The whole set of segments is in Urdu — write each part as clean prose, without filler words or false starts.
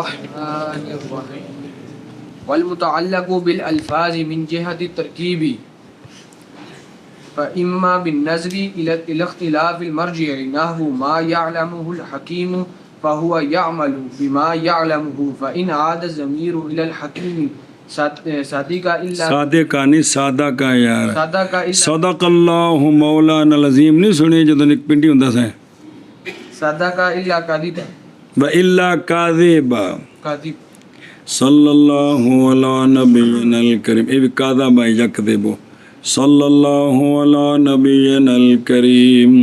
الرحمن الرحیم والمتعلق بالالفاظ من جهة الترکیب فإما بالنظر إلى اختلاف المرجع نحو ما يعلمه الحكيم فهو يعمل بما يعلمه فإن عاد الضمير إلى الحكيم صادق یار صدق اللہ مولانا العظیم نہیں سنی جدوں ایک پنڈی ہوندا سی صدق الا کاذب و الا کاذب کاذب صلی اللہ علی نبینا الکریم اے کاذب یکذب صلی اللہ علی نبینا الکریم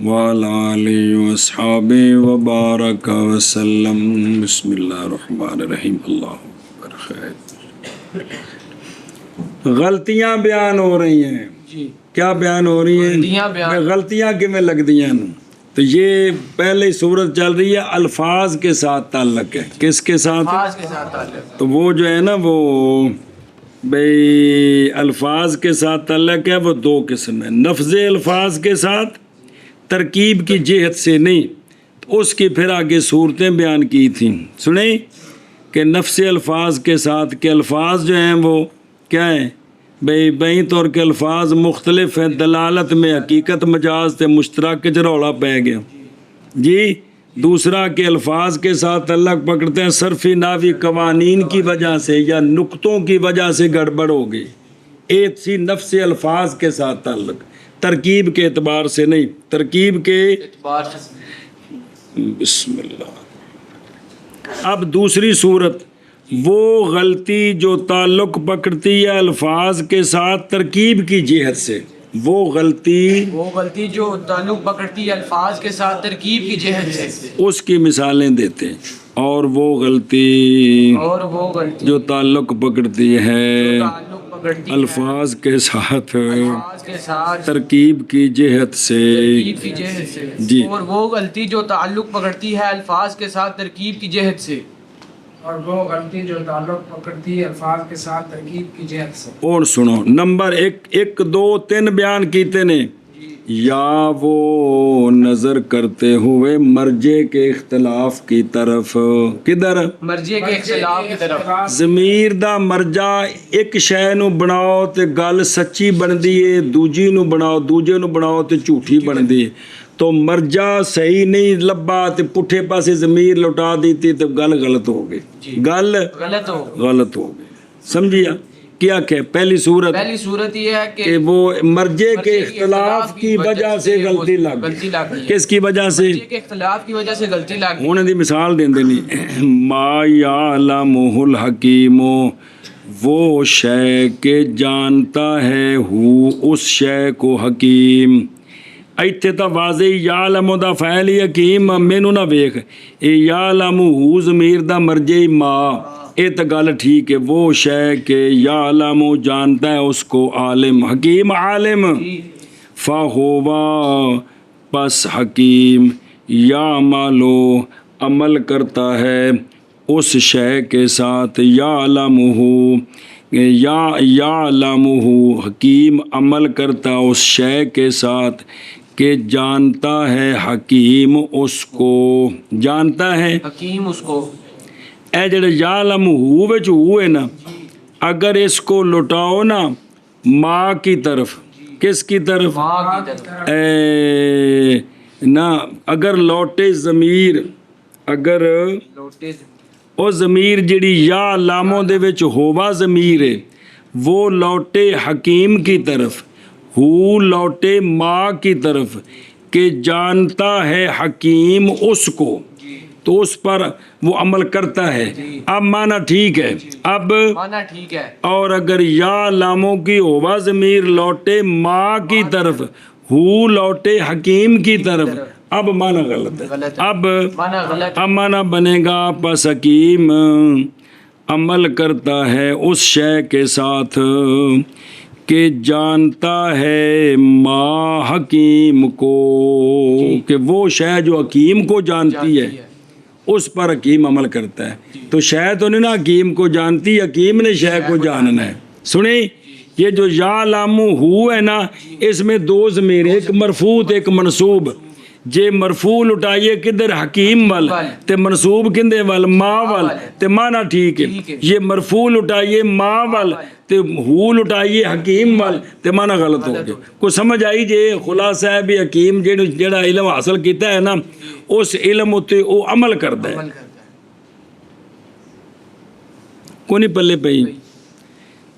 وعلی آلہ واصحابہ وبارک وسلم بسم اللہ الرحمن الرحیم اللہ اکبر خیر غلطیاں بیان ہو رہی ہیں جی کیا بیان ہو رہی ہیں غلطیاں کیویں لگدیاں تو یہ پہلے صورت چل رہی ہے الفاظ کے ساتھ تعلق ہے کس کے ساتھ الفاظ کے ساتھ تعلق تو وہ جو ہے نا وہ بھئی الفاظ کے ساتھ تعلق ہے وہ دو قسم ہے نفذ الفاظ کے ساتھ ترکیب کی جہت سے نہیں تو اس کی پھر آگے صورتیں بیان کی تھیں سنیں کہ نفس الفاظ کے ساتھ کہ الفاظ جو ہیں وہ کیا ہیں بھئی بئی طور کے الفاظ مختلف ہیں دلالت میں حقیقت مجاز تے مشترک کے رولا پہ گیا جی دوسرا کہ الفاظ کے ساتھ تعلق پکڑتے ہیں صرفی ناوی قوانین کی وجہ سے یا نقطوں کی وجہ سے گڑبڑ ہو گئی ایک سی نفس الفاظ کے ساتھ تعلق ترکیب کے اعتبار سے نہیں ترکیب کے اعتبار سے بسم اللہ اب دوسری صورت وہ غلطی جو تعلق پکڑتی ہے الفاظ کے ساتھ ترکیب کی جہت سے وہ غلطی جو تعلق پکڑتی ہے الفاظ کے ساتھ ترکیب کی جہت سے اس کی مثالیں دیتے ہیں اور وہ غلطی جو تعلق پکڑتی ہے الفاظ کے ساتھ ترکیب کی جہت سے جی اور وہ غلطی جو تعلق پکڑتی ہے الفاظ کے ساتھ ترکیب کی جہت سے اور وہ غلطی جو تعلق پکڑتی ہے الفاظ کے ساتھ ترکیب کی جہت سے اور سنو نمبر 1 2 3 بیان کیتے نے یا وہ نظر کرتے ہوئے مرجے کے اختلاف کی طرف کدھر مرجے کے اختلاف کی طرف ضمیر دا مرجع ایک شے نو بناؤ تے گل سچی بندی ہے دوجی نو بناؤ دوجے نو بناؤ تے جھوٹی بندی ہے تو مرجع صحیح نہیں لبا تے پٹھے پاسے ضمیر لوٹا دیتی تو گل غلط ہو گئی گل غلط ہو گئی سمجھیا کیا کہ پہلی صورت یہ ہے کہ وہ مرجے کے اختلاف کی وجہ سے غلطی لگ گئی کس کی وجہ سے مرجے کے اختلاف کی وجہ سے غلطی لگ گئی انہوں نے مثال دین دینی ما یعلمہ الحکیم وہ شے کہ جانتا ہے اس شے کو حکیم ایتھے تا واضح یعلم دا فعل حکیم مینوں نہ ویکھ اے یعلم ضمیر دا مرجع ما اے تا گل ٹھیک ہے وہ شے کہ یعلم جانتا ہے اس کو عالم حکیم عالم فہوا پس حکیم یعملو عمل کرتا ہے اس شے کے ساتھ یعلمہ حکیم عمل کرتا اس شے کے ساتھ کہ جانتا ہے حکیم اس کو جانتا ہے حکیم اس کو اے جڑے یعلمہ وچ ہوئے نا اگر اس کو لٹاؤ نا ماں کی طرف کس کی طرف نا اگر لوٹے ضمیر اگر او ضمیر جڑی یا لاموں دے وچ ہوا ضمیر ہے وہ لوٹے حکیم کی طرف ہو لوٹے ماں کی طرف کہ جانتا ہے حکیم اس کو تو اس پر وہ عمل کرتا ہے اب معنی ٹھیک ہے اب معنی ٹھیک ہے اور اگر یا لاموں کی ہوا ضمیر لوٹے ماں کی طرف ہو لوٹے حکیم کی طرف اب معنی غلط ہے اب معنی بنے گا پس حکیم عمل کرتا ہے اس شے کے ساتھ کہ جانتا ہے ما حکیم کو کہ وہ شے جو حکیم کو جانتی ہے اس پر حکیم عمل کرتا ہے تو شے تو نہیں نا حکیم کو جانتی حکیم نے شے کو جاننا ہے سنیں یہ جو یا لامو ہو ہے نا اس میں دو ضمیر ایک مرفوع ایک منصوب ਜੇ ਮਰਫੂਲ ਉਟਾਈਏ ਕਿਧਰ ਹਕੀਮ ਵੱਲ ਤੇ ਮਨਸੂਬ ਕਿੰਦੇ ਵੱਲ ਮਾਂ ਵੱਲ ਤੇ ਮਾਨਾ ਠੀਕ ਹੈ ਜੇ ਮਰਫੂਲ ਉਟਾਈਏ ਮਾਂ ਵੱਲ ਤੇ ਹੂਲ ਉਟਾਈਏ ਹਕੀਮ ਵੱਲ ਤੇ ਮਾਨਾ ਗਲਤ ਹੋ ਗਿਆ ਕੋਈ ਸਮਝ ਆਈ ਜੇ ਖੁਲਾਸਾ ਹੈ ਵੀ ਹਕੀਮ ਜਿਹੜਾ ਇਲਮ ਹਾਸਲ ਕੀਤਾ ਹੈ ਨਾ ਉਸ ਇਲਮ ਉੱਤੇ ਉਹ ਅਮਲ ਕਰਦਾ ਹੈ ਕੋਈ ਨਹੀਂ ਪੱਲੇ ਪਈ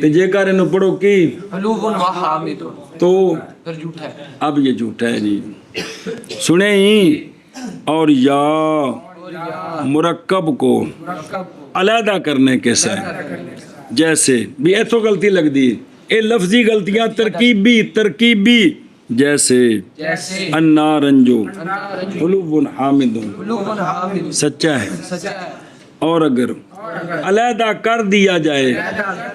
تے جے کر انہوں پڑھو کی حلوف و حامد تو پھر جھوٹا ہے. اب یہ جھوٹا ہے جی. سنیں ہی اور یا اور یا مرکب کو مرکب کو علیحدہ کرنے کے ساتھ جیسے بھی ایتھو غلطی لگ دی اے لفظی غلطیاں ترکیبی جیسے جیسے النارنجو انار حلوب حامد حلوف و حامد سچا ہے. سچا ہے. اور اگر علیحدہ کر دیا جائے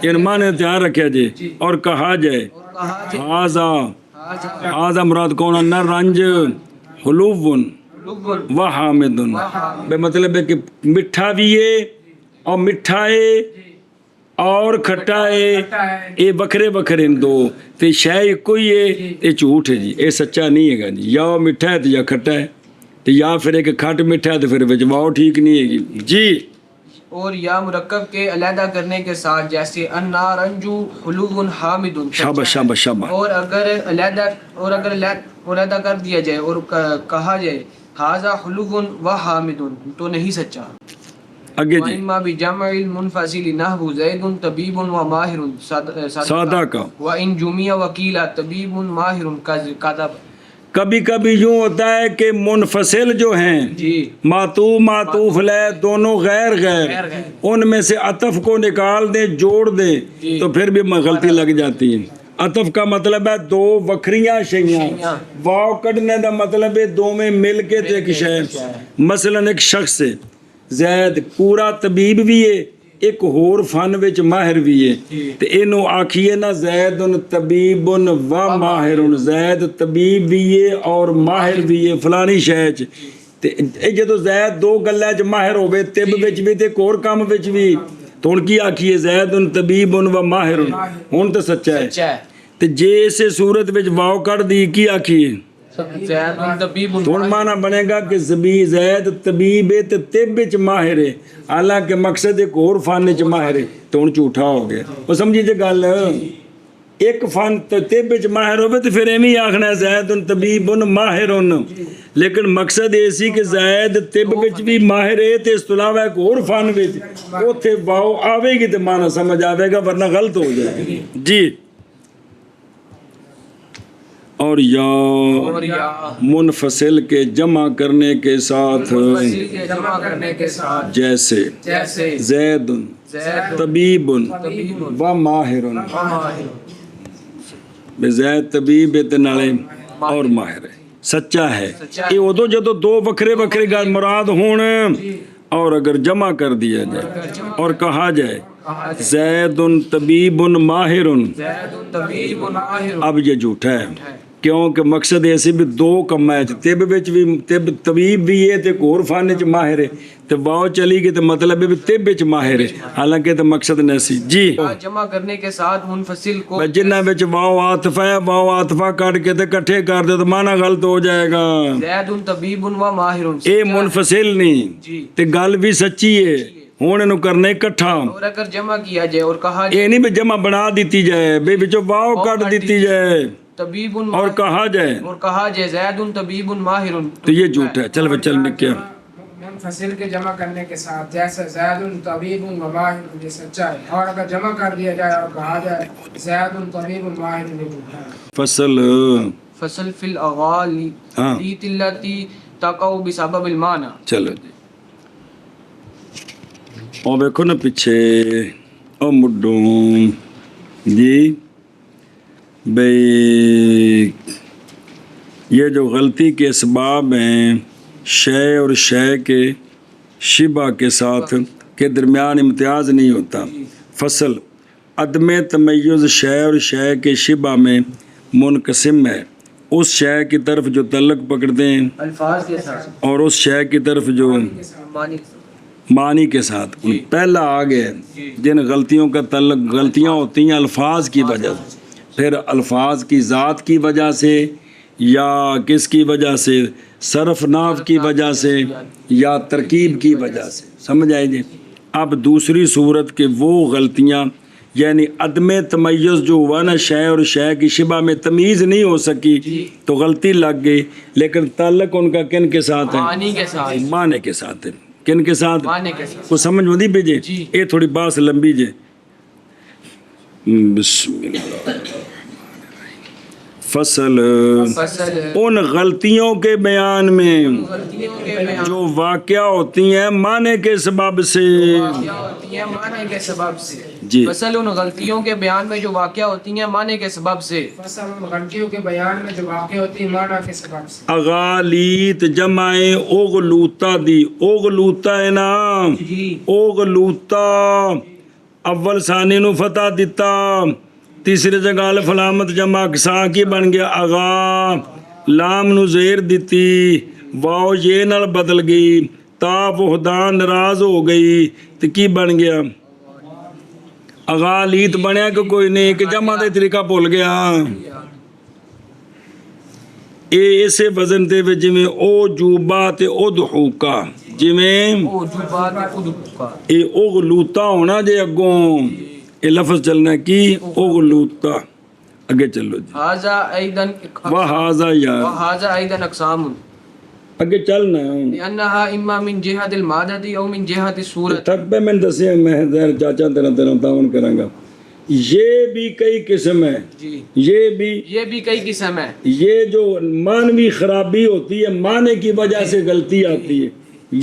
یعنی معنی دھیان رکھا جائے اور کہا جائے کہا جائے ہاذا حاضر ہاذا مراد کون النارنج حلوب حلوف و و حامد بے مطلب ہے کہ مٹھا بھی ہے اور مٹھا ہے اور کھٹا ہے یہ وکھرے وکھرے دو تے شے کوئی ہے یہ جھوٹ ہے جی یہ سچا نہیں ہے گا جی یا وہ مٹھا ہے تو یا کھٹا ہے تو یا پھر ایک کھٹ مٹھا ہے تو پھر وجواؤ ٹھیک نہیں ہے گی جی. اور یا مرکب کے علیحدہ کرنے کے ساتھ جیسے النارنجو حلوف و حامد شاباش شاباش شاباش. اور اگر علیحدہ کر دیا جائے اور کہا جائے حاذا حلوف و حامد تو نہیں سچا. آگے جی وَإِمَّا بِجَمْعِ الْمُنْفَصِلِ نَحْوُ زَيْدٌ طَبِيبٌ وَمَاهِرٌ سادہ کا وَإِنْ جُمِعَ وَقِيلَ طَبِيبٌ مَاهِرٌ كَذَبَ. کبھی کبھی یوں ہوتا ہے کہ منفصل جو ہیں جی معطوف لے دونوں غیر ان میں سے عطف کو نکال دیں جوڑ دیں تو پھر بھی غلطی لگ جاتی ہے. عطف کا مطلب ہے دو وکھریاں شیاں واو کڈنے دا مطلب ہے دو میں مل کے تے ایک شے. مثلا ایک شخص ہے زید پورا طبیب بھی ہے ایک ہور فن وچ ماہر بھی ہے تے اینو آکھیے نا زید طبیب و ماہر زید طبیب بھی ہے اور ماہر بھی ہے فلانی شے وچ تے اے جدوں زید دو گلاں وچ ماہر ہوے طب وچ بھی تے ایک اور کام وچ بھی تو ان کی آکھیے زید طبیب و ماہر ہن تے سچا ہے. سچا ہے. تے جے اسے صورت وچ واو کڈ دی کی آکھیے زید طبیب تو معنی بنے گا کہ زید طبیب ہے تے طب وچ ماہر ہے حالانکہ مقصد ایک اور فن وچ ماہر ہے تو ہن جھوٹا ہو گیا. وہ سمجھی جے گل ایک فن تے طب وچ ماہر ہوے تے پھر ایویں آکھنا ہے زید طبیب ماہر لیکن مقصد یہ سی کہ زید طب وچ بھی ماہر ہے تے اس تو علاوہ ایک اور فن وچ اوتھے واو آوے گی تے معنی سمجھ آوے گا ورنہ غلط ہو جائے گی جی. اور یا منفصل کے جمع کرنے کے ساتھ جمع کرنے کے ساتھ جیسے زید طبیب و ماہر زید طبیب تے نالے اور ماہر ہے سچا ہے. یہ ادو جدو دو وکھرے گل مراد ہون اور اگر جمع کر دیا جائے اور کہا جائے زید طبیب ماہر اب یہ جھوٹا ہے کیونکہ مقصد ایسے بھی دو کم ہے طب وچ بھی طبیب بھی ہے تے اور فن وچ ماہر ہے تے واو چلی گئی تے مطلب ہے طب وچ ماہر ہے حالانکہ تے مقصد نہیں سی جی. جمع کرنے کے ساتھ منفصل کو جنہ وچ واو عاطفہ ہے واو عاطفہ کٹ کے تے اکٹھے کر دے تو معنی غلط ہو جائے گا. زید طبیب و ماہر اے منفصل نہیں تے گل بھی سچی ہے ہن اینو کرنے اکٹھا اور اگر جمع کیا جائے اور کہا اے نہیں بھی جمع بنا دیتی جائے بے وچوں واو کٹ دیتی جائے طبیب اور کہا جائے زید طبیب ماہر تو یہ جھوٹ ہے. چل چل نکیا منفصل کے جمع کرنے کے ساتھ جیسے زید طبیب و ماہر یہ سچا ہے اور اگر جمع کر دیا جائے اور کہا جائے زید طبیب و ماہر یہ جھوٹا ہے. فصل فی الاغالی التي تقع بسبب المعنى. چلو جی اور دیکھو نا پیچھے او مڈوں جی بھئی یہ جو غلطی کے اسباب ہیں شے اور شے کے شبہ کے ساتھ کے درمیان امتیاز نہیں ہوتا. فصل عدم تمیز شے اور شے کے شبہ میں منقسم ہے اس شے کی طرف جو تعلق پکڑتے ہیں الفاظ کے ساتھ اور اس شے کی طرف جو معنی کے ساتھ. پہلا آگے جن غلطیوں کا تعلق غلطیاں ہوتی ہیں الفاظ کی وجہ سے پھر الفاظ کی ذات کی وجہ سے یا کس کی وجہ سے صرف نحو کی وجہ سے یا ترکیب کی وجہ سے سمجھ آئے جی. اب دوسری صورت کے وہ غلطیاں یعنی عدم تمیز جو ہوا نا شے اور شے کی شبہ میں تمیز نہیں ہو سکی تو غلطی لگ گئی لیکن تعلق ان کا کن کے ساتھ ہے معنی کے ساتھ ہے. کن کے ساتھ کو سمجھ مدی بھیجے یہ تھوڑی بات لمبی جے بسم اللہ فصل فصل ان غلطیوں کے بیان میں غلطیوں کے بیان جو واقع ہوتی ہیں معنی کے سبب سے. واقع ہوتی ہیں معنی کے سبب سے. جی. فصل ان غلطیوں کے بیان میں جو واقع ہوتی ہیں معنی کے سبب سے. فصل ان غلطیوں کے بیان میں جو واقع ہوتی ہے معنی کے سبب سے. اغالیت جمع اغلوطہ دی. اغلوطہ ہے نا, جی اغلوطہ اول ثانی نو فتح دیتا, تیسری جگہ الف علامت جمع اقسا کی بن گیا اغا, لام نو زیر دیتی, واو یہ نال بدل گئی, تا وحدان ناراض ہو گئی تو کی بن گیا اغالیت بنیا کہ کوئی نہیں, کہ جمع دے طریقہ بھول گیا. اے اسے وزن تے وچ جویں او جوبا تے ادحوکا, جویں او جوبات ادھوکا. اے اغلوطہ ہونا جے اگوں اے لفظ چلنا کی اغلوطہ. اگے چلو جی. ھذا ایدن وہذا یار وھذا ایدن اقسام اگے چلنا ہے. لانها اما من جهه المادة او من جهه الصورة. تک پہ میں نے دسیا, میں ظاہر چاچا تیرا تعاون کراں گا. یہ بھی کئی قسم ہے, جی یہ بھی کئی قسم ہے. یہ جو معنوی خرابی ہوتی ہے معنی کی وجہ سے غلطی آتی ہے,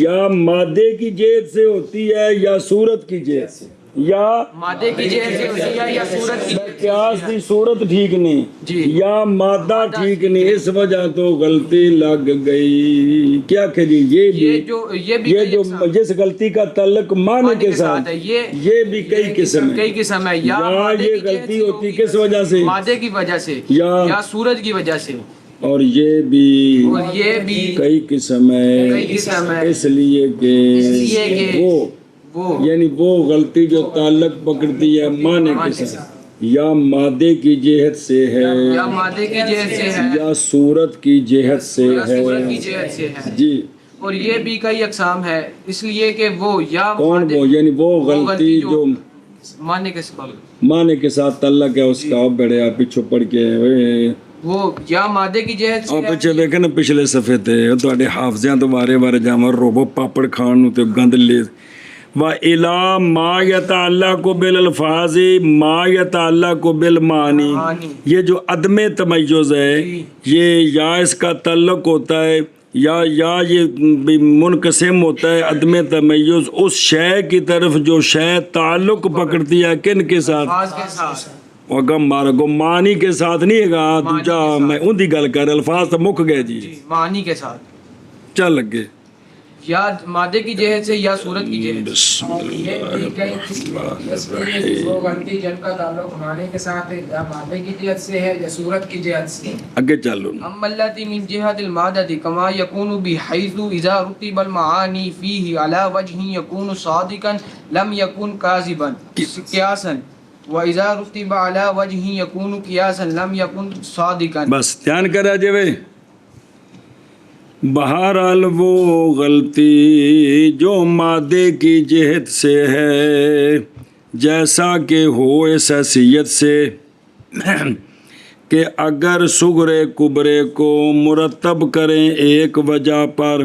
یا مادے کی جہت سے ہوتی ہے یا صورت کی جہت سے, یا مادے کی جہت سے ہوتی ہے یا صورت کی. قیاس دی صورت ٹھیک نہیں جی. یا مادہ ٹھیک نہیں, اس وجہ تو غلطی لگ گئی. کیا کہ جی یہ جو جس غلطی کا تعلق معنی کے ساتھ ہے یہ بھی کئی قسم ہے. یا یہ غلطی ہوتی کس وجہ سے, مادے کی وجہ سے یا صورت کی وجہ سے, اور یہ بھی کئی قسم ہے. اس لیے کہ وہ یعنی وہ غلطی جو تعلق پکڑتی ہے معنی کے ساتھ یا مادے کی جہت سے ہے یا مادے کی جہت سے ہے یا صورت کی جہت سے ہے. جی. اور یہ بھی کئی اقسام ہے, اس لیے کہ وہ یا کون وہ, یعنی وہ غلطی جو معنی کے سبب معنی کے ساتھ تعلق ہے اس کا. بڑے آپ پیچھے پڑھ کے وہ یا مادے کی جہت سے. اور پیچھے دیکھیں نا پچھلے صفحے تے تواڈے حافظیاں تو بارے جاواں روبو پاپڑ کھان نو تے گند لے. وَإِلَى مَا يَتَعَلَّقُ بِالْأَلْفَاظِ مَا يَتَعَلَّقُ بِالْمَعَانِ. یہ جو عدم تمیز ہے یہ یا اس کا تعلق ہوتا ہے یا یہ منقسم ہوتا ہے عدم تمیز اس شے کی طرف جو شے تعلق پکڑتی ہے کن کے ساتھ, وگم مارا گو معنی کے ساتھ نہیں ہے گا. دوجا میں ان دی گل کر, الفاظ تو مک گئے جی. معنی کے ساتھ چل لگے یا مادے کی جہت سے یا صورت کی جہت. وہ غلطی جن کا تعلق معنی کے ساتھ ہے یا مادے کی جہت سے ہے یا صورت کی جہت سے. اگے چلو. اما التي من جهة المادة كما يكون بحيث اذا رتب المعاني فيه على وجه يكون صادقا لم يكن كاذبا قياسا واذا رتب على وجه يكون قياسا لم يكن صادقا. بس دھیان کرا جے وے. بہرحال وہ غلطی جو مادے کی جہت سے ہے جیسا کہ ہو اس حیثیت سے کہ اگر صغرے کبرے کو مرتب کریں ایک وجہ پر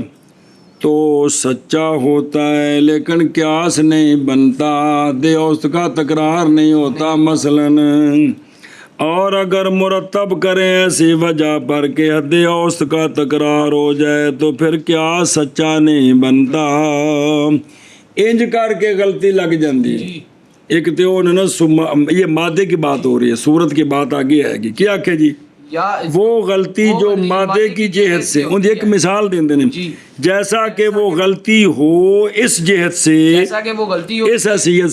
تو سچا ہوتا ہے لیکن قیاس نہیں بنتا, دے اوست کا تکرار نہیں ہوتا مثلاً. اور اگر مرتب کریں ایسی وجہ پر کہ حد اوسط کا تکرار ہو جائے تو پھر کیا سچا نہیں بنتا. انج کر کے غلطی لگ جاندی. ایک تو نا یہ مادے کی بات ہو رہی ہے, صورت کی بات آگے آئے گی. کیا کہ جی وہ غلطی جو مادے کی جہت سے, ان ایک مثال دیں دیں جیسا کہ وہ غلطی ہو اس جہت سے اس حیثیت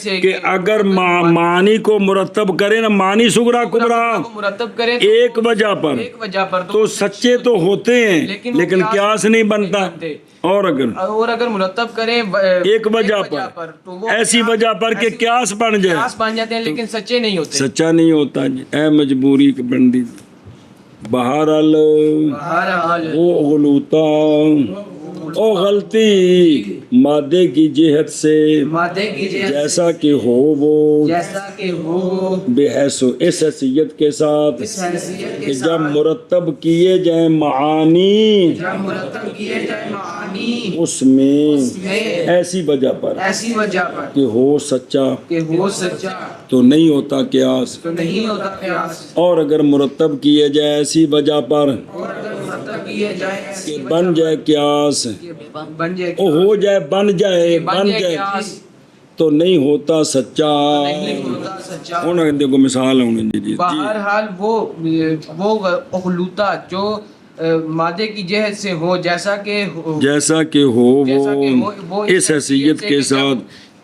سے کہ اگر معنی کو مرتب کرے نا معنی صغرا کبرا مرتب کریں ایک وجہ پر تو سچے تو ہوتے ہیں لیکن قیاس نہیں بنتا. اور اگر مرتب کریں ایک وجہ پر ایسی وجہ پر کہ قیاس بن جاتے ہیں لیکن سچے نہیں ہوتے, سچا نہیں ہوتا جی. اے مجبوری کی بندی بہرحال وہ غلوطہ او غلطی مادے کی جہت سے جیسا کہ ہو وہ بحیث اس حیثیت کے ساتھ کہ جب مرتب کیے جائیں معانی معانی اس میں میں ایسی وجہ پر ایسی وجہ پر کہ ہو سچا کہ ہو سچا تو نہیں ہوتا قیاس، تو نہیں ہوتا قیاس، اور اگر مرتب کیے جائے ایسی وجہ پر اور اگر مرتب کیے جائے کہ ایسی وجہ بن جائے قیاس، کہ بن جائے او ہو جائے بن جائے قیاس تو نہیں ہوتا سچا۔ نہیں ہوتا سچا۔ ہوں دیکھو مثال ہے جی بہرحال وہ اخلوطہ جو مادے کی جہت سے ہو، جیسا کہ ہو وہ اس حیثیت کے ساتھ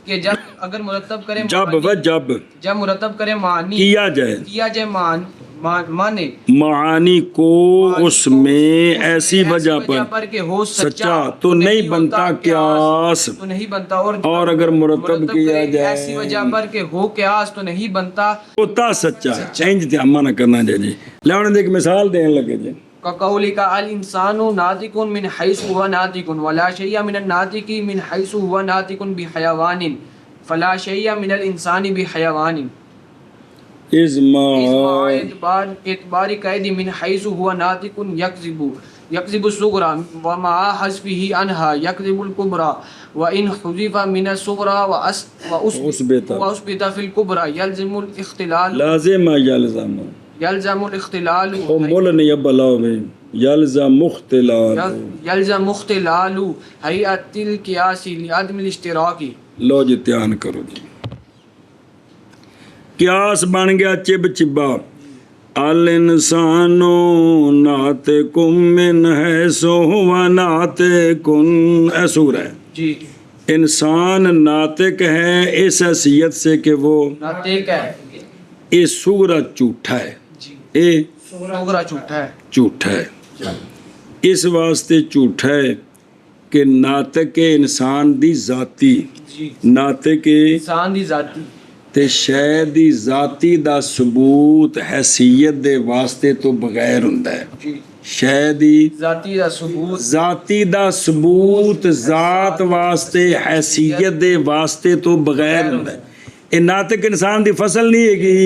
کہ جب اگر مرتب کرے جب مرتب کرے معنی کیا جائے معنی معانی کو اس میں ایسی وجہ پر کہ ہو سچا تو نہیں بنتا قیاس، تو نہیں بنتا، اور اگر مرتب کیا کرے جائے ایسی وجہ پر کہ ہو قیاس تو نہیں بنتا ہوتا سچا۔ انج دھیان نہ کرنا جی لیون ایک مثال دین لگے جی كقولك الانسان ناطق من حيث هو ناطق ولا شيء من الناطق من حيث هو ناطق بحيوان فلا شيء من الانسان بحيوان اعتبار قید من حيث هو ناطق يكذب الصغرى ومع حذفه عنها يكذب الكبرى وان حذف من الصغرى واثبت في الكبرى يلزم الاختلال يلزم الاختلال او مول نہیں بلاو میں يلزم اختلال هيئة القياس لعدم الاشتراك۔ لو جی دھیان کرو جی قیاس بن گیا چب چبا الانسان ناطق من حیث هو ناطق، اے سور ہے جی انسان ناطق ہے اس حیثیت سے کہ وہ ناطق ہے، یہ سورہ جھوٹا ہے، یہ سورہ جھوٹا ہے، جھوٹا ہے، اس واسطے جھوٹا ہے کہ ناطق انسان دی ذاتی ناطق انسان دی ذاتی تے شے دی ذاتی دا ثبوت حیثیت دے واسطے تو بغیر ہوندا ہے، شے دی ذاتی دا ثبوت ذات واسطے حیثیت دے واسطے تو بغیر ہوندا ہے۔ یہ ناطق انسان دی فصل نہیں ہے گی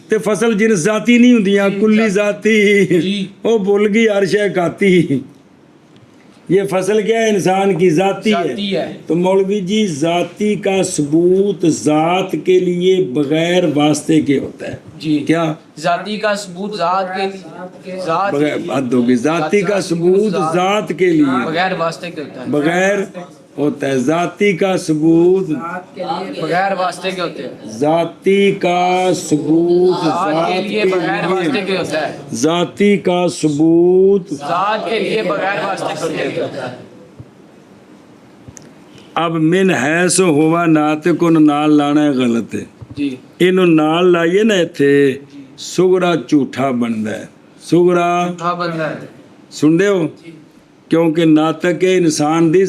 تے فصل جنس ذاتی نہیں ہوندیاں، کلی ذاتی وہ بھول گئی ہر شے کھاتی، یہ فصل کیا ہے انسان کی ذاتی ہے۔ تو مولوی جی ذاتی کا ثبوت ذات کے لیے بغیر واسطے کے ہوتا ہے جی، کیا ذاتی کا ثبوت ذات کے لیے بغیر حد ہوگی، ذاتی کا ثبوت ذات کے لیے بغیر واسطے کے ہوتا ہے، بغیر ہوتا ہے، ذاتی کا ثبوت بغیر واسطے کے ہوتے ہیں، ذاتی کا ثبوت ذات کے لیے بغیر واسطے کے ہوتا ہے، ذاتی کا ثبوت ذات کے لیے بغیر واسطے کے ہوتا ہے۔ اب من حیث ہوا ناطق نال لانا ہے غلط ہے جی، اینو نال لائیے نا ایتھے سغرا جھوٹا بندا ہے، سغرا ہاں بندہ ہے، سن دے ہو کیونکہ ناطق انسان دی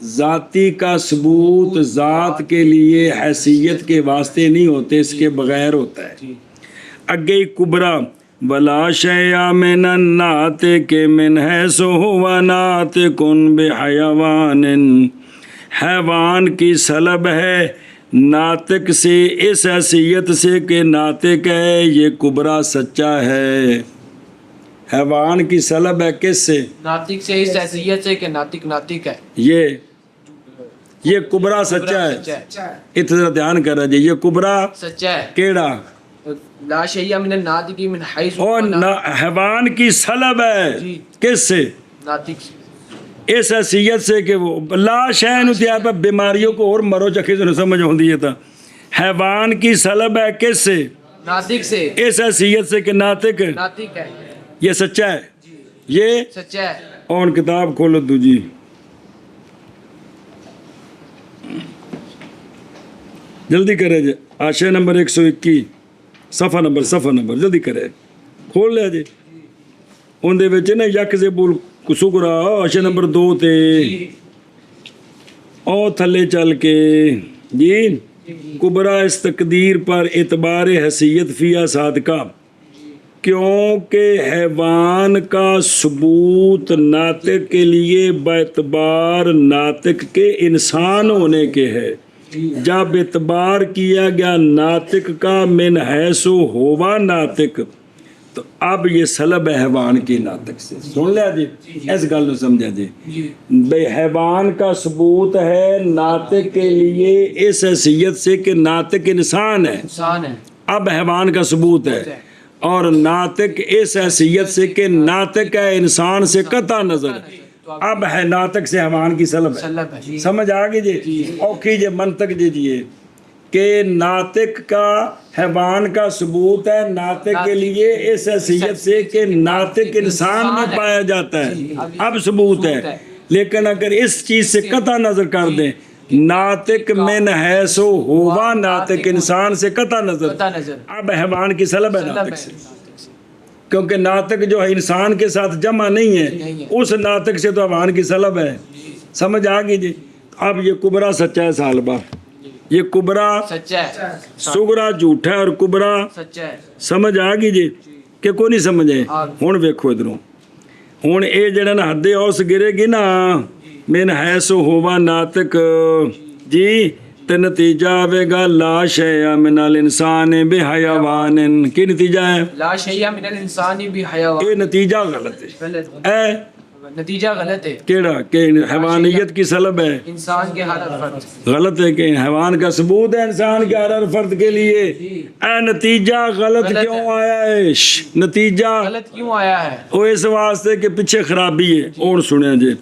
ذاتی کا ثبوت ذات کے لیے حیثیت کے واسطے نہیں ہوتے، اس کے بغیر ہوتا ہے۔ اگے کبرا ولا شیء من الناطق من حیث هو ناطق بحیوان، حیوان کی سلب ہے ناطق سے اس حیثیت سے کہ ناطق ہے، یہ کبرا سچا ہے۔ حیوان کی سلب ہے کس سے؟ ناطق سے، اس حیثیت سے کہ ناطق ناطق ہے، یہ کبرا سچا ہے۔ اتنا دھیان کر رہا جی، یہ کبرا سچا ہے، کیڑا لا شیء من الناطق من حیث اور حیوان کی سلب ہے کس سے؟ ناطق سے، اس حیثیت سے کہ وہ لا شے نو تے آپ بیماریوں کو اور مرو چکے تو سمجھ ہوندی ہے تا حیوان کی سلب ہے کس سے؟ ناطق سے، اس حیثیت سے کہ ناطق ناطق ہے، یہ سچا ہے، یہ سچا ہے۔ اور کتاب کھولو دوجی جلدی کرے جی، آشے نمبر 121 صفحہ نمبر جلدی کرے کھول لیا جی، اندے وچ نا یکذبل سغرا آشے نمبر 2 تے او تھلے چل کے جی کبرا اس تقدیر پر اعتبار حیثیت فیہ صادقہ، کیونکہ حیوان کا ثبوت ناطق کے لیے باعتبار ناطق کے انسان ہونے کے ہے، جب اعتبار کیا گیا ناطق کا من حیث ہوا ناطق تو اب یہ سلب ہے حیوان کی ناطق سے. سن لیا جی, اس گل کو سمجھا جی. بے حیوان کا ثبوت ہے ناطق کے لیے اس حیثیت سے کہ ناطق انسان ہے. اب حیوان کا ثبوت ہے, اور ناطق اس حیثیت سے کہ ناطق ہے انسان سے قطع نظر. اب ہے ناطق سے حیوان کی سلب ہے. سمجھ آ گئی جی. اوکھی جی منطق دیجیے کہ ناطق کا حیوان کا ثبوت ہے ناطق کے لیے اس حیثیت سے کہ ناطق انسان میں پایا جاتا ہے. اب ثبوت ہے. لیکن اگر اس چیز سے قطع نظر کر دیں, ناطق من حیث ہوا ناطق انسان سے قطع نظر, اب حیوان کی سلب ہے ناطق سے, کیونکہ ناطق جو ہے انسان کے ساتھ جمع نہیں ہے, اس ناطق سے تو حیوان کی سلب ہے. سمجھ آ گئی جی. اب یہ کبرا سچا ہے سالبہ, یہ کبرا سچا ہے, سغرا جھوٹا ہے اور کبرا سچا ہے. سمجھ آ گئی جی کہ کوئی نہیں سمجھے. ہوں ویکھو ادھروں, ہوں یہ جڑا نا حد اوس گرے گی نا من حیث ہوا ناطق جی, تے نتیجہ آئے گا لا شیء من الانسان بحیوان. کی نتیجہ ہے؟ لا شیء من الانسان بحیوان. یہ نتیجہ غلط ہے. نتیجہ غلط ہے. کیڑا کہ حیوانیت کی سلب ہے انسان کے ہر فرد. غلط ہے کہ حیوان کا ثبوت ہے انسان کے ہر فرد کے لیے. نتیجہ غلط کیوں آیا ہے؟ نتیجہ غلط کیوں آیا ہے؟ وہ اس واسطے کہ پیچھے خرابی ہے. اور سنیں جی,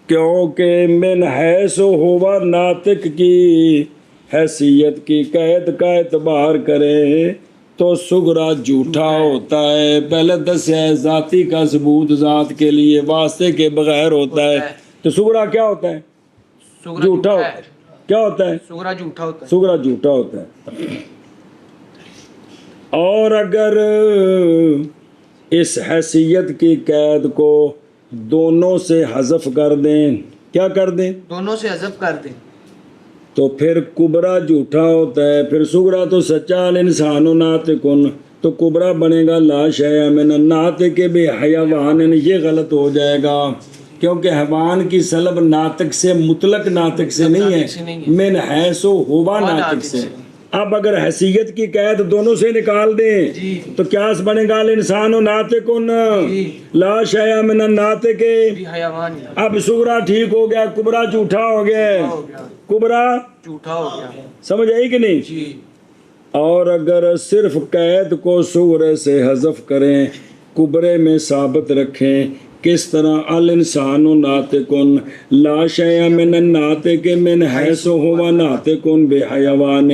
کیونکہ من حیث ہوا ناطق کی حیثیت کی قید کا اعتبار کریں تو سغرا جھوٹا ہوتا ہے. پہلے دسیا ہے ذاتی کا ثبوت ذات کے لیے واسطے کے بغیر ہوتا ہے, تو سغرا کیا ہوتا ہے؟ جھوٹا ہوتا ہے. کیا ہوتا ہے؟ سغرا جھوٹا ہوتا ہے. سغرا جھوٹا ہوتا ہے. اور اگر اس حیثیت کی قید کو دونوں سے حذف کر دیں, کیا کر دیں؟ دونوں سے حذف کر دیں, تو پھر کبرا جھوٹا ہوتا ہے. پھر سغرا تو سچا الانسان ناطق, تو کبرا بنے گا لا شیء من الناطق بحیوان. یہ غلط ہو جائے گا کیونکہ حیوان کی سلب ناطق سے مطلق ناطق سے نہیں ہے, من حیث ہوا ناطق سے. اب اگر حیثیت کی قید دونوں سے نکال دیں تو کیا بنے گا الانسان ناطق لا شیء من الناطق بحیوان. اب سغرا ٹھیک ہو گیا, کبرا جھوٹا ہو گیا. کبرا جھوٹا ہو گیا. سمجھ آئی کہ نہیں؟ اور اگر صرف قید کو سغرے سے حذف کریں, کبرے میں ثابت رکھیں, کس طرح الانسان ناطق لا شیء من الناطق من حیث ہوا ناطق بحیوان,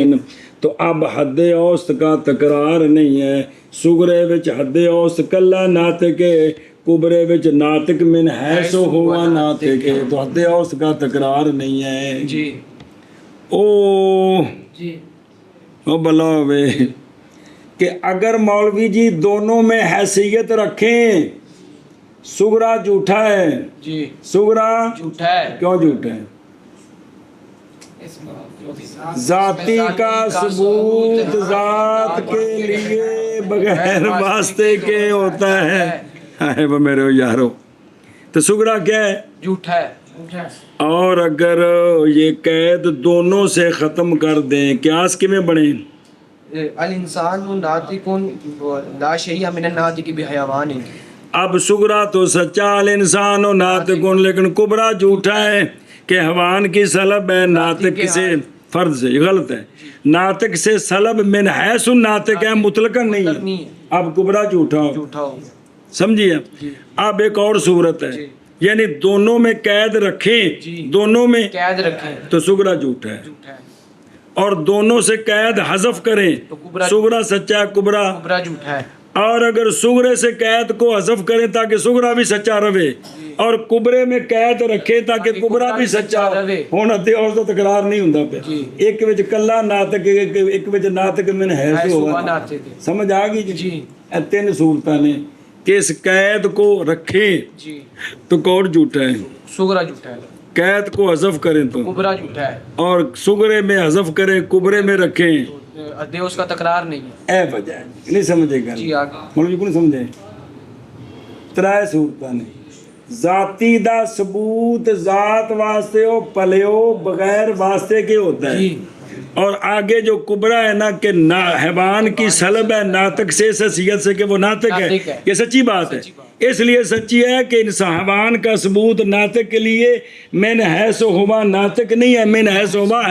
تو اب حد اوسط کا تکرار نہیں ہے. سغرے وچ حد اوسط کلا ناطق ہے, کبرے وچ ناطق من حیث ہوا ناطق ہے, تو حد اوسط کا تکرار نہیں ہے. جی او بلا ہوئے کہ اگر مولوی جی دونوں میں حیثیت رکھیں, سغرا جھوٹا ہے جی, سغرا جھوٹا ہے. کیوں جھوٹا ہے؟ ذاتی کا ثبوت ذات کے لیے بغیر واسطے کے ہوتا ہے. وہ میرے یارو, تو سغرا کیا ہے؟ جھوٹا ہے. اور اگر یہ قید دونوں سے ختم کر دیں, قیاس کیویں بنے؟ الانسان ناطق لا شیء من الناطق بحیوان. اب سغرا تو سچا الانسان ناطق, لیکن کبرا جھوٹا ہے کہ حیوان کی سلب ہے ناطق سے فرد سے. غلط ہے. ناطق سے سلب من حیث ناطق ہے, مطلقاً نہیں ہے. اب کبرا جھوٹا ہو. سمجھیے؟ اب ایک اور صورت ہے, یعنی دونوں میں قید رکھیں, دونوں میں قید رکھیں تو سغرا جھوٹا ہے, اور دونوں سے قید حذف کریں سغرا سچا, کبرا جھوٹا ہے. اور اگر سغرے سے قید کو حذف کریں تاکہ سغرا بھی سچا رہے, اور کبرے میں قید رکھیں تاکہ کبرا بھی سچا رہے, ہونا تے اور تو تکرار نہیں ہوندا پیا. ایک وچ کلا ناطق, ایک وچ ناطق من حیث ہوا. سمجھ آ گئی جی؟ اے تین صورتاں نے کہ اس قید کو رکھیں تو کور جھوٹا ہے, سغرا جھوٹا ہے. قید کو حذف کریں تو کبرا جھوٹا ہے, اور سغرے میں حذف کریں کبرے میں رکھیں ادے اس کا تکرار نہیں ہے. اے وجہ ہے. نہیں سمجھے گا؟ جی آگے مولوی کو نہیں سمجھے. ترائے صورتاں نے ذاتی دا ثبوت ذات واسطے ہو پلیو بغیر واسطے کے ہوتا ہے. اور آگے جو کبرا ہے نا کہ حیوان کی سلب ہے ناطق سے اس حیثیت سے کہ وہ ناطق ہے، یہ سچی بات ہے. اس لیے سچی ہے کہ انسان حیوان کا ثبوت ناطق کے لیے من حیث ہوا ناطق نہیں ہے، من حیث ہوا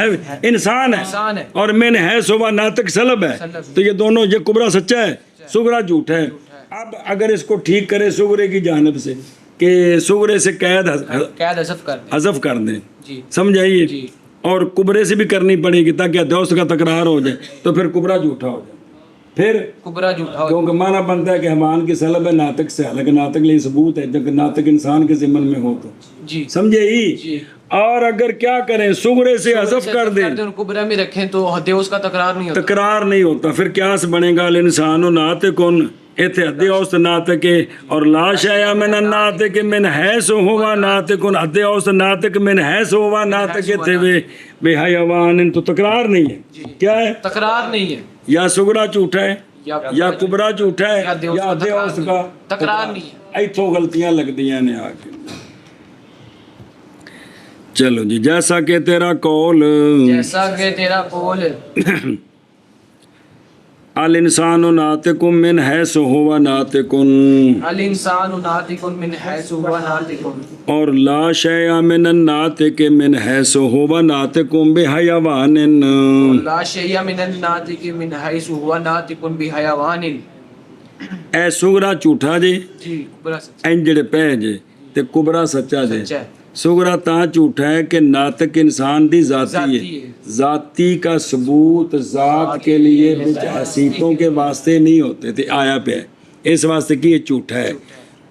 انسان ہے، اور من حیث ہوا ناطق سلب ہے. تو یہ دونوں، یہ کبرا سچا ہے، صغرا جھوٹ ہے. اب اگر اس کو ٹھیک کرے صغرے کی جانب سے کہ صغرے سے قید حذف کر دیں، سمجھائیے، اور کبرے سے بھی کرنی پڑے گی تاکہ دوست کا تکرار ہو جائے، تو پھر کبرا جھوٹا ہو جائے. پھر کیونکہ معنی بنتا ہے کہ حیوان کی سلب ہے ناطق سے، حالانکہ ناطق لیے ثبوت ہے، جب ناطق انسان کے ضمن میں ہو تو سمجھے ہی. اور اگر کیا کریں صغرے سے حذف کر دیں، کبرا میں رکھیں تو اس کا تکرار نہیں ہوتا. پھر قیاس بنے گا الانسان ناطق ایتھے حد اوسط ناطق اور لا شیء من الناطق من حیث ہوا ناطق، حد اوسط ناطق من حیث ہوا ناطق تھے بے حیوان. تو تکرار نہیں ہے. کیا ہے؟ تکرار نہیں ہے. یا صغرا جھوٹا ہے یا کبرا جھوٹا ہے یا حد اوسط کا تکرار نہیں ہے. ایتھوں غلطیاں لگدیاں نے آ کے. چلو جی، جیسا کہ تیرا قول الانسان ناطق من حیث ہوا ناطق، الانسان ناطق من حیث ہوا ناطق، اور لا شیء من الناطق من حیث ہوا ناطق بحیوان، لا شیء من الناطق من حیث ہوا ناطق بحیوان. اے صغرا جھوٹا جی، کبرا سچا. این جڑے پہ جے تے کبرا سچا جے. صغرا تاں جھوٹا ہے کہ ناطق انسان دی ذاتی ہے، ذاتی کا ثبوت ذات کے لیے حسیتوں کے واسطے نہیں ہوتے تھے، آیا پہ ہے، اس واسطے کہ یہ جھوٹا ہے.